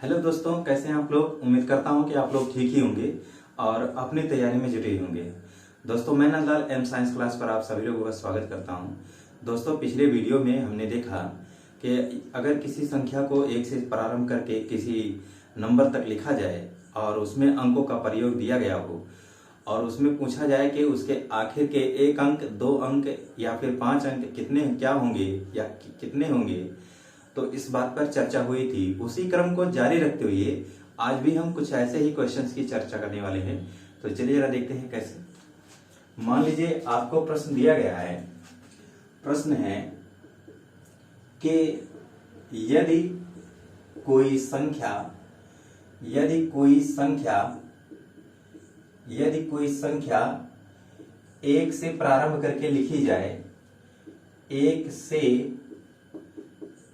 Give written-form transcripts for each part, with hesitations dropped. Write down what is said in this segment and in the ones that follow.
Hello दोस्तों, कैसे हैं आप लोग। उम्मीद करता हूं कि आप लोग ठीक ही होंगे और अपनी तैयारी में जुटे ही होंगे। दोस्तों, मैं नंदलाल एम साइंस क्लास पर आप सभी लोगों का स्वागत करता हूं। दोस्तों, पिछले वीडियो में हमने देखा कि अगर किसी संख्या को 1 से प्रारंभ करके किसी नंबर तक लिखा जाए और उसमें अंकों का प्रयोग दिया गया हो और उसमें पूछा जाए कि उसके आखिर के 1 अंक, 2 अंक या फिर 5 अंक कितने क्या होंगे या कितने होंगे, तो इस बात पर चर्चा हुई थी। उसी क्रम को जारी रखते हुए आज भी हम कुछ ऐसे ही क्वेश्चंस की चर्चा करने वाले हैं। तो चलिए जरा देखते हैं कैसे। मान लीजिए आपको प्रश्न दिया गया है। प्रश्न है कि यदि कोई संख्या यदि कोई संख्या 1 से प्रारंभ करके लिखी जाए, 1 से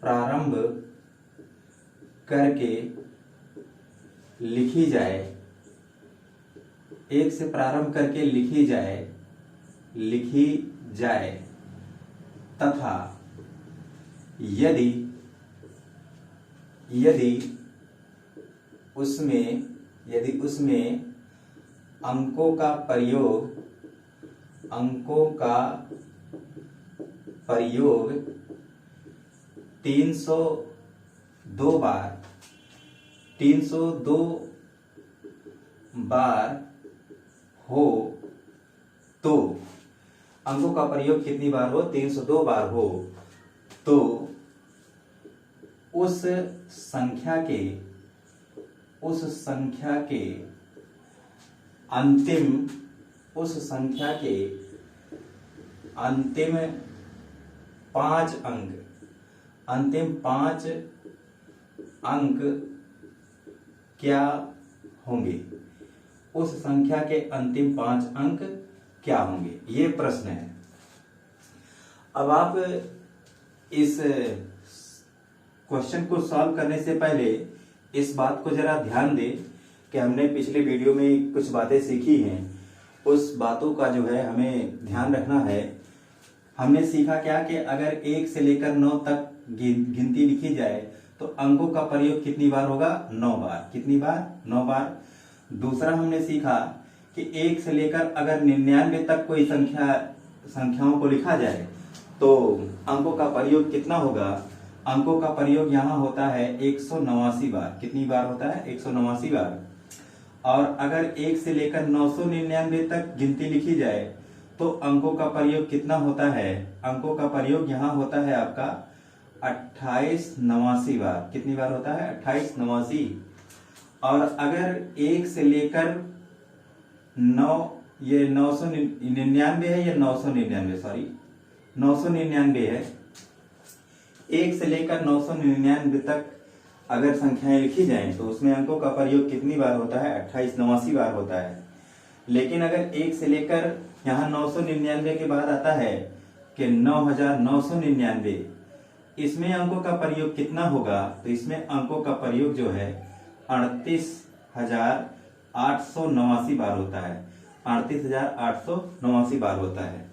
प्रारंभ करके लिखी जाए, 1 से प्रारंभ करके लिखी जाए तथा यदि उसमें अंकों का प्रयोग 302 बार हो, तो अंकों का प्रयोग कितनी बार हो? 302 बार हो, तो उस संख्या के अंतिम 5 अंक क्या होंगे? उस संख्या के अंतिम 5 अंक क्या होंगे? ये प्रश्न है। अब आप इस क्वेश्चन को सॉल्व करने से पहले इस बात को जरा ध्यान दें कि हमने पिछले वीडियो में कुछ बातें सीखी हैं। उस बातों का जो है हमें ध्यान रखना है। हमने सीखा क्या कि अगर 1 से लेकर 9 तक गिनती लिखी जाए तो अंकों का प्रयोग कितनी बार होगा? 9 बार। कितनी बार? 9 बार। दूसरा हमने सीखा कि 1 से लेकर अगर 99 तक कोई संख्याओं को लिखा जाए तो अंकों का प्रयोग कितना होगा? अंकों का प्रयोग यहाँ होता है 189 बार। कितनी बार होता है? 189 बार। और अगर 1 से लेकर 999 तक गिनती लिखी जाए तो अंकों का प्रयोग कितना होता है? अंकों का प्रयोग यहाँ होता है आपका 2889 बार। कितनी बार होता है? 2889। और अगर 1 से लेकर 999 है या 999, सॉरी 999 है। 1 से लेकर 999 तक अगर संख्याएं लिखी जाएं तो उसमें अंकों का प्रयोग कितनी बार होता है? 2889 बार होता है। लेकिन अगर 1 से लेकर यहाँ 999 के बाद आता है कि 9999, इसमें अंकों का प्रयोग कितना होगा? तो इसमें अंकों का प्रयोग जो है 38,889 बार होता है। 38,889 बार होता है।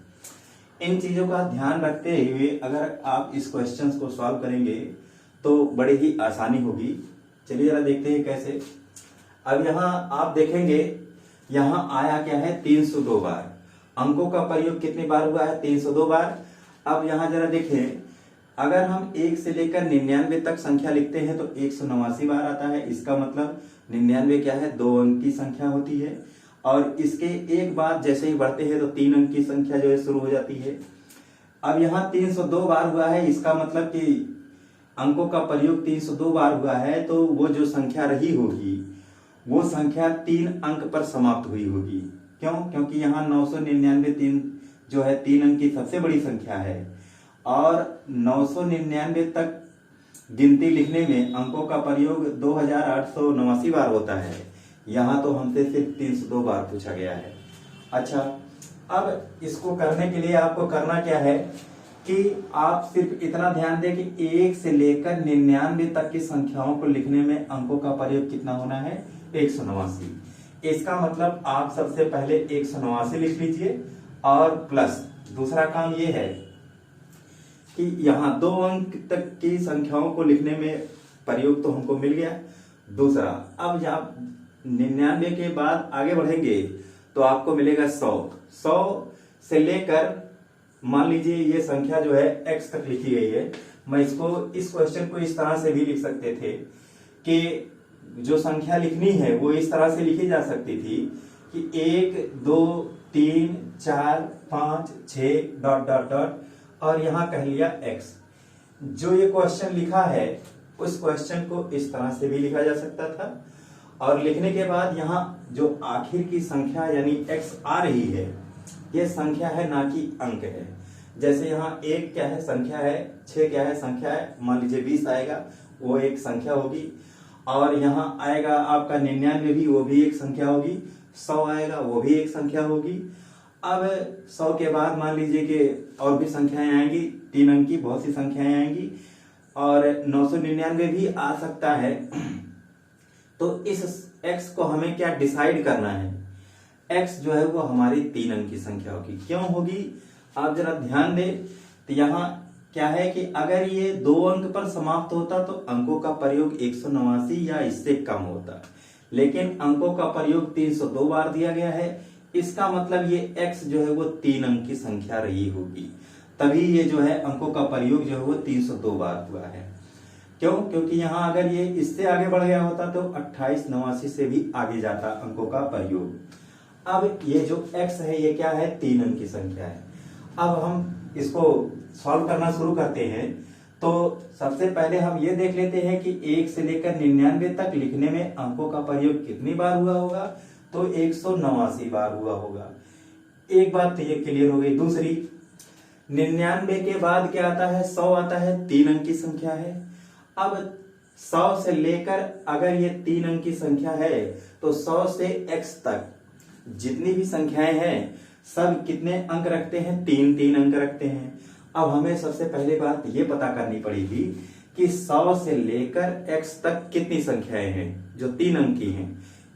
इन चीजों का ध्यान रखते हुए अगर आप इस क्वेश्चन को सॉल्व करेंगे तो बड़ी ही आसानी होगी। चलिए जरा देखते हैं कैसे। अब यहाँ आप देखेंगे, यहाँ आया क्या है? 302 बार। अंकों का प्रयोग कितनी बार हुआ है? 302 बार। अब यहाँ जरा देखें, अगर हम 1 से लेकर 99 तक संख्या लिखते हैं तो 189 बार आता है। इसका मतलब 99 क्या है? 2 अंक की संख्या होती है। और इसके एक बाद जैसे ही बढ़ते हैं तो 3 अंक की संख्या जो है शुरू हो जाती है। अब यहाँ 302 बार हुआ है, इसका मतलब कि अंकों का प्रयोग 302 बार हुआ है, तो वो जो संख्या रही होगी वो संख्या 3 अंक पर समाप्त हुई होगी। क्यों? क्योंकि यहाँ 999 जो है 3 अंक की सबसे बड़ी संख्या है और 999 तक गिनती लिखने में अंकों का प्रयोग 2889 बार होता है। यहाँ तो हमसे सिर्फ 302 बार पूछा गया है। अच्छा, अब इसको करने के लिए आपको करना क्या है कि आप सिर्फ इतना ध्यान दें कि 1 से लेकर 99 तक की संख्याओं को लिखने में अंकों का प्रयोग कितना होना है? 189। इसका मतलब आप सबसे पहले 189 लिख लीजिए और प्लस दूसरा काम ये है कि यहाँ 2 अंक तक की संख्याओं को लिखने में प्रयोग तो हमको मिल गया, दूसरा, अब जब 99 के बाद आगे बढ़ेंगे तो आपको मिलेगा 100। 100 से लेकर मान लीजिए ये संख्या जो है x तक लिखी गई है। मैं इस क्वेश्चन को इस तरह से भी लिख सकते थे कि जो संख्या लिखनी है वो इस तरह से लिखी जा सकती थी कि 1 2 3 4 5 6 डॉट डॉट डॉट और यहां कह लिया x। जो ये क्वेश्चन लिखा है उस क्वेश्चन को इस तरह से भी लिखा जा सकता था, और लिखने के बाद यहाँ जो आखिर की संख्या यानी x आ रही है ये संख्या है ना कि अंक है। जैसे यहाँ 1 क्या है, संख्या है, 6 क्या है, संख्या है, मान लीजिए 20 आएगा वो एक संख्या होगी, और यहाँ आएगा आपका 99 भी, वो भी एक संख्या होगी, 100 आएगा वो भी एक संख्या होगी। अब 100 के बाद मान लीजिए कि और भी संख्याएं आएंगी, 3 अंक की बहुत सी संख्याएं आएंगी, और 999 भी आ सकता है। तो इस x को हमें क्या डिसाइड करना है, x जो है वो हमारी 3 अंक की संख्या होगी। क्यों होगी आप जरा ध्यान दें। तो यहाँ क्या है कि अगर ये 2 अंक पर समाप्त होता तो अंकों का प्रयोग 189 या इससे कम होता, लेकिन अंकों का प्रयोग 302 बार दिया गया है। इसका मतलब ये x जो है वो 3 अंक की संख्या रही होगी, तभी ये जो है अंकों का प्रयोग जो है वो 302 बार हुआ है। क्यों? क्योंकि यहाँ अगर ये इससे आगे बढ़ गया होता तो 2889 से भी आगे जाता अंकों का प्रयोग। अब ये जो x है ये क्या है, 3 अंक की संख्या है। अब हम इसको सॉल्व करना शुरू करते हैं। तो सबसे पहले हम ये देख लेते हैं कि 1 से लेकर 99 तक लिखने में अंकों का प्रयोग कितनी बार हुआ होगा, तो 189 बार हुआ होगा। एक बात तो ये क्लियर हो गई। दूसरी, 99 के बाद क्या आता है, 100 आता है, 3 अंक की संख्या है। अब 100 से लेकर अगर ये 3 अंक की संख्या है तो 100 से x तक जितनी भी संख्याएं हैं सब कितने अंक रखते हैं, 3 अंक रखते हैं। अब हमें सबसे पहले बात ये पता करनी पड़ेगी कि 100 से लेकर x तक कितनी संख्याएं हैं जो 3 अंक की हैं।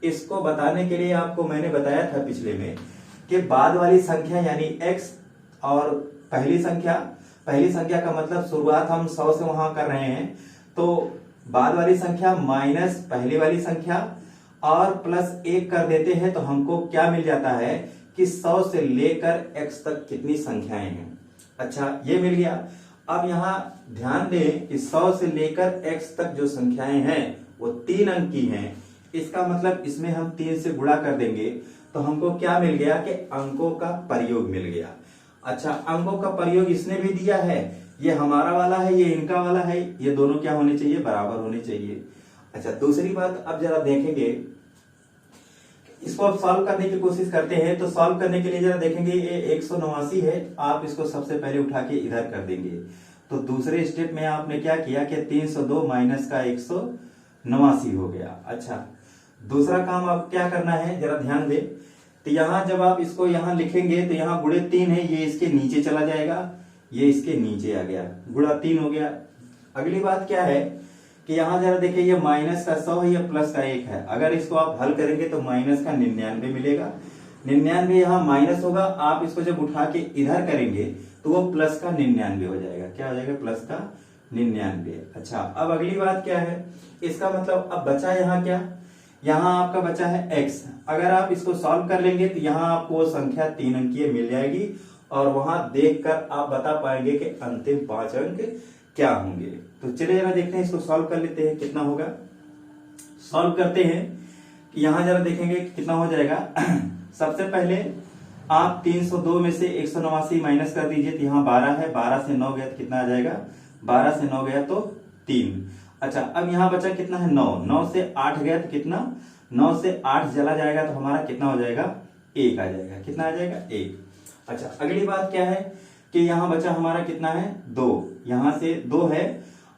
इसको बताने के लिए आपको मैंने बताया था पिछले में कि बाद वाली संख्या यानी x और पहली संख्या का मतलब शुरुआत हम 100 से वहां कर रहे हैं, तो बाद वाली संख्या माइनस पहली वाली संख्या और प्लस 1 कर देते हैं तो हमको क्या मिल जाता है कि 100 से लेकर x तक कितनी संख्याएं हैं। अच्छा, ये मिल गया। अब यहाँ ध्यान दें कि 100 से लेकर x तक जो संख्याएं हैं वो 3 अंक की हैं। इसका मतलब इसमें हम 3 से गुणा कर देंगे तो हमको क्या मिल गया कि अंकों का प्रयोग मिल गया। अच्छा, अंकों का प्रयोग इसने भी दिया है, ये हमारा वाला है, ये इनका वाला है, ये दोनों क्या होने चाहिए, बराबर होने चाहिए। अच्छा, दूसरी बात अब जरा देखेंगे, इसको अब सॉल्व करने की कोशिश करते हैं। तो सॉल्व करने के लिए जरा देखेंगे, ये 189 है, आप इसको सबसे पहले उठा के इधर कर देंगे। तो दूसरे स्टेप में आपने क्या किया कि 302 माइनस का 189 हो गया। अच्छा, दूसरा काम अब क्या करना है जरा ध्यान दें। तो यहाँ जब आप इसको यहाँ लिखेंगे तो यहाँ गुणे 3 है, ये इसके नीचे चला जाएगा, ये इसके नीचे आ गया, गुणा 3 हो गया। अगली बात क्या है कि यहाँ जरा देखिए, ये माइनस का 100 है, ये प्लस का 1 है। अगर इसको आप हल करेंगे तो माइनस का 99 मिलेगा। 99 यहाँ माइनस होगा, आप इसको जब उठा के इधर करेंगे तो वो प्लस का 99 हो जाएगा। क्या हो जाएगा, प्लस का 99। अच्छा, अब अगली बात क्या है, इसका मतलब अब बचा यहाँ क्या, यहाँ आपका बचा है x। अगर आप इसको सॉल्व कर लेंगे तो यहाँ आपको वो संख्या 3 अंकीय मिल जाएगी और वहां देखकर आप बता पाएंगे कि अंतिम 5 अंक क्या होंगे। तो चलिए जरा देखते हैं, इसको सॉल्व कर लेते हैं कितना होगा। सॉल्व करते हैं कि यहाँ जरा देखेंगे कितना हो जाएगा। सबसे पहले आप 302 में से 189 माइनस कर दीजिए तो यहाँ 12 है, 12 से 9 गया तो कितना आ जाएगा, 12 से 9 गया तो 3। अच्छा, अब यहाँ बचा कितना है, 9, 9 से 8 गया तो कितना, 9 से 8 चला जाएगा तो हमारा कितना हो जाएगा, 1 आ जाएगा। कितना आ जाएगा, 1। अच्छा, अगली बात क्या है कि यहाँ बचा हमारा कितना है, 2, यहाँ से 2 है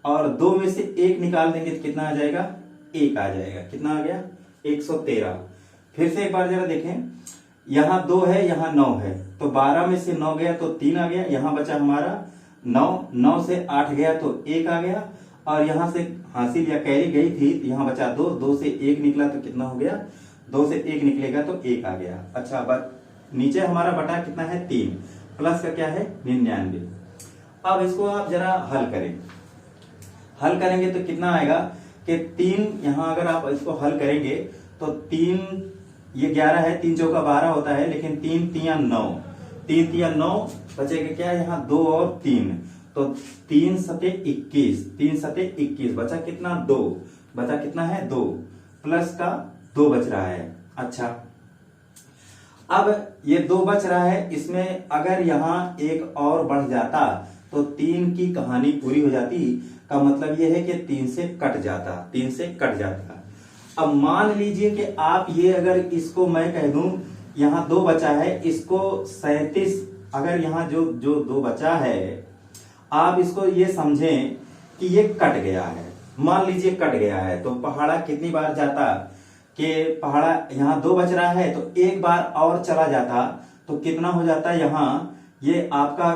और 2 में से 1 निकाल देंगे तो कितना आ जाएगा, 1 आ जाएगा। कितना आ गया, 113। फिर से एक बार जरा देखें, यहाँ 2 है, यहाँ 9 है, तो 12 में से 9 गया तो 3 आ गया। यहाँ बचा हमारा 9, 9 से 8 गया तो 1 आ गया और यहाँ से हासिल या कैरी गई थी तो यहाँ बचा 2, 2 से 1 निकला तो कितना हो गया, 2 से 1 निकलेगा तो 1 आ गया। अच्छा, अब नीचे हमारा बटा कितना है, 3, प्लस का क्या है, 99। अब इसको आप जरा हल करें, हल करेंगे तो कितना आएगा, कि 3 यहाँ अगर आप इसको हल करेंगे तो 3 ये 11 है, 3 चौका 12 होता है, लेकिन 3 तिया 9, 3 तिया 9 बचेगा क्या यहाँ 2 और 3, तो 3 सते 21, 3 सते 21 बचा कितना 2, बचा कितना है 2 प्लस का 2 बच रहा है। अच्छा अब ये 2 बच रहा है, इसमें अगर यहाँ एक और बढ़ जाता तो 3 की कहानी पूरी हो जाती, का मतलब ये है कि 3 से कट जाता, 3 से कट जाता। अब मान लीजिए कि आप ये अगर इसको मैं कह दूं यहाँ 2 बचा है, इसको 37, अगर यहाँ जो 2 बचा है आप इसको ये समझें कि ये कट गया है, मान लीजिए कट गया है, तो पहाड़ा कितनी बार जाता कि पहाड़ा यहाँ 2 बच रहा है तो एक बार और चला जाता तो कितना हो जाता यहाँ, ये आपका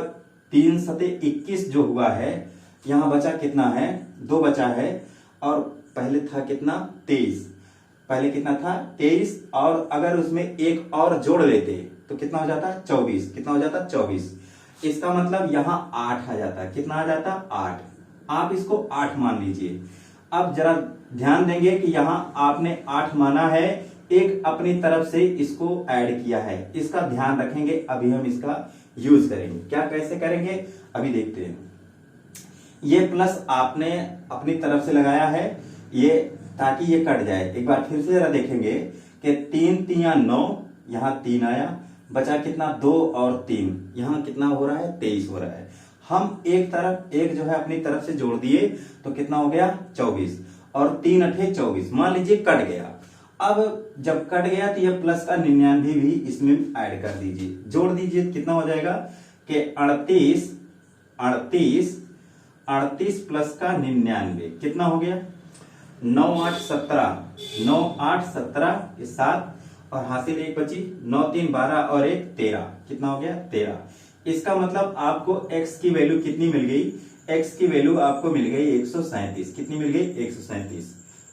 3 सते 21 जो हुआ है, यहाँ बचा कितना है 2 बचा है, और पहले था कितना 23, पहले कितना था 23, और अगर उसमें एक और जोड़ लेते तो कितना हो जाता 24, कितना हो जाता 24, इसका मतलब यहाँ 8 आ जाता, कितना आ जाता 8, आप इसको 8 मान लीजिए। अब जरा ध्यान देंगे कि यहाँ आपने 8 माना है, एक अपनी तरफ से इसको ऐड किया है, इसका ध्यान रखेंगे, अभी हम इसका यूज करेंगे। क्या कैसे करेंगे अभी देखते हैं। ये प्लस आपने अपनी तरफ से लगाया है ये ताकि ये कट जाए, एक बार फिर से जरा देखेंगे कि 3 तिया 9, यहाँ 3 आया, बचा कितना 2 और 3, यहाँ कितना हो रहा है 23 हो रहा है। हम एक तरफ एक जो है अपनी तरफ से जोड़ दिए तो कितना हो गया 24, और 3 अठे 24, मान लीजिए कट गया। अब जब कट गया तो ये प्लस का 99 भी इसमें ऐड कर दीजिए, जोड़ दीजिए, कितना हो जाएगा कि 38 प्लस का 99 कितना हो गया 9 8 17, 9 8 17 ये 7, और हासिल 1 बची, 9 3 12 और 1 13, कितना हो गया 13। इसका मतलब आपको x की वैल्यू कितनी मिल गई, x की वैल्यू आपको मिल गई 137, कितनी मिल गई 137,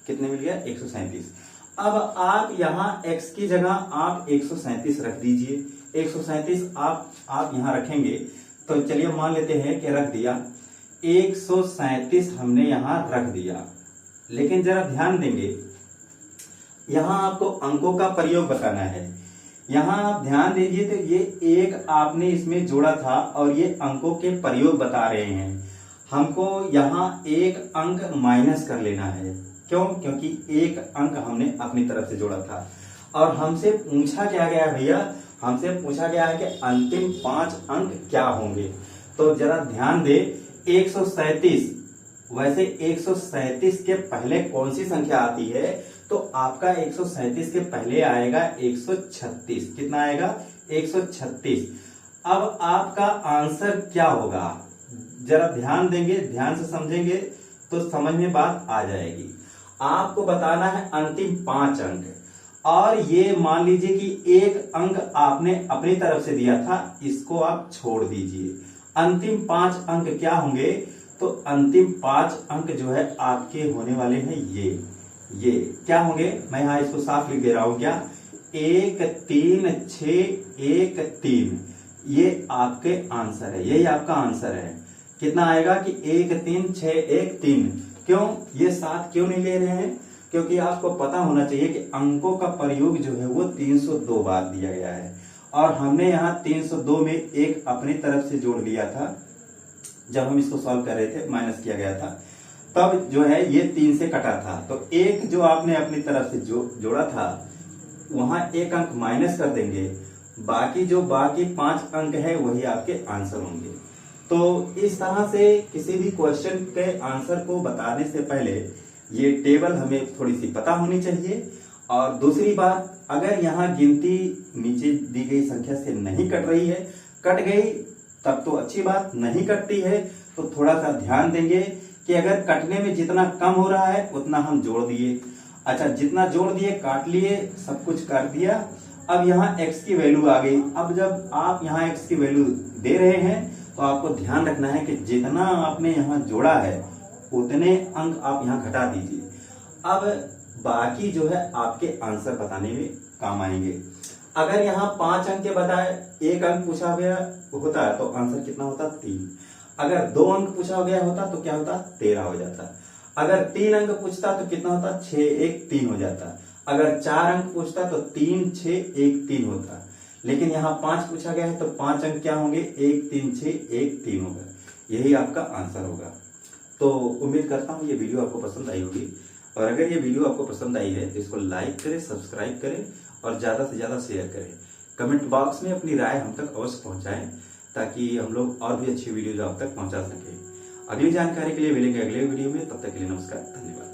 कितने मिल गया 137। अब आप यहाँ x की जगह आप 137 रख दीजिए, 137 आप यहाँ रखेंगे तो चलिए मान लेते हैं कि रख दिया 137 हमने यहाँ रख दिया, लेकिन जरा ध्यान देंगे यहाँ आपको अंकों का प्रयोग बताना है। यहाँ आप ध्यान दीजिए तो ये एक आपने इसमें जोड़ा था और ये अंकों के प्रयोग बता रहे हैं, हमको यहाँ एक अंक माइनस कर लेना है, क्यों, क्योंकि एक अंक हमने अपनी तरफ से जोड़ा था। और हमसे पूछा क्या गया भैया, हमसे पूछा गया है कि अंतिम 5 अंक क्या होंगे। तो जरा ध्यान दे 137, वैसे 137 के पहले कौन सी संख्या आती है, तो आपका 137 के पहले आएगा 136, कितना आएगा 136। अब आपका आंसर क्या होगा, जरा ध्यान देंगे, ध्यान से समझेंगे तो समझ में बात आ जाएगी। आपको बताना है अंतिम 5 अंक, और ये मान लीजिए कि एक अंक आपने अपनी तरफ से दिया था, इसको आप छोड़ दीजिए। अंतिम 5 अंक क्या होंगे, तो अंतिम 5 अंक जो है आपके होने वाले हैं ये क्या होंगे, मैं यहाँ इसको साफ लिख दे रहा हूं, क्या 1 3 6 1 3, ये आपके आंसर है, यही आपका आंसर है। कितना आएगा कि 1 3 6 1 3। क्यों ये 7 क्यों नहीं ले रहे हैं, क्योंकि आपको पता होना चाहिए कि अंकों का प्रयोग जो है वो 302 बार दिया गया है, और हमने यहाँ 302 में एक अपनी तरफ से जोड़ लिया था, जब हम इसको सॉल्व कर रहे थे माइनस किया गया था, तब जो है ये 3 से कटा था, तो एक जो आपने अपनी तरफ से जोड़ा था वहां एक अंक माइनस कर देंगे, बाकी 5 अंक है वही आपके आंसर होंगे। तो इस तरह से किसी भी क्वेश्चन के आंसर को बताने से पहले ये टेबल हमें थोड़ी सी पता होनी चाहिए। और दूसरी बात, अगर यहाँ गिनती नीचे दी गई संख्या से नहीं कट रही है, कट गई तब तो अच्छी बात, नहीं कटती है तो थोड़ा सा ध्यान देंगे कि अगर कटने में जितना कम हो रहा है उतना हम जोड़ दिए, अच्छा जितना जोड़ दिए काट लिए, सब कुछ कर दिया। अब यहाँ x की वैल्यू आ गई, अब जब आप यहाँ x की वैल्यू दे रहे हैं तो आपको ध्यान रखना है कि जितना आपने यहाँ जोड़ा है उतने अंक आप यहाँ घटा दीजिए। अब बाकी जो है आपके आंसर बताने में काम आएंगे। अगर यहाँ 5 अंक के बजाय 1 अंक पूछा गया होता तो आंसर कितना होता 3, अगर 2 अंक पूछा गया होता तो क्या होता 13 हो जाता। अगर 3 अंक पूछता तो कितना होता, 6 1 3 हो जाता। अगर 4 अंक पूछता तो 3 6 1 3 होता। लेकिन यहाँ 5 पूछा गया है तो 5 अंक क्या होंगे, 1 3 6 1 3 होगा। यही आपका आंसर होगा। तो उम्मीद करता हूँ ये वीडियो आपको पसंद आई होगी, और अगर ये वीडियो आपको पसंद आई है तो इसको लाइक करें, सब्सक्राइब करें और ज्यादा से ज्यादा शेयर करें। कमेंट बॉक्स में अपनी राय हम तक अवश्य पहुंचाएं, ताकि हम लोग और भी अच्छी वीडियो आप तक पहुंचा सके। अगली जानकारी के लिए मिलेंगे अगले वीडियो में, तब तक के लिए नमस्कार, धन्यवाद।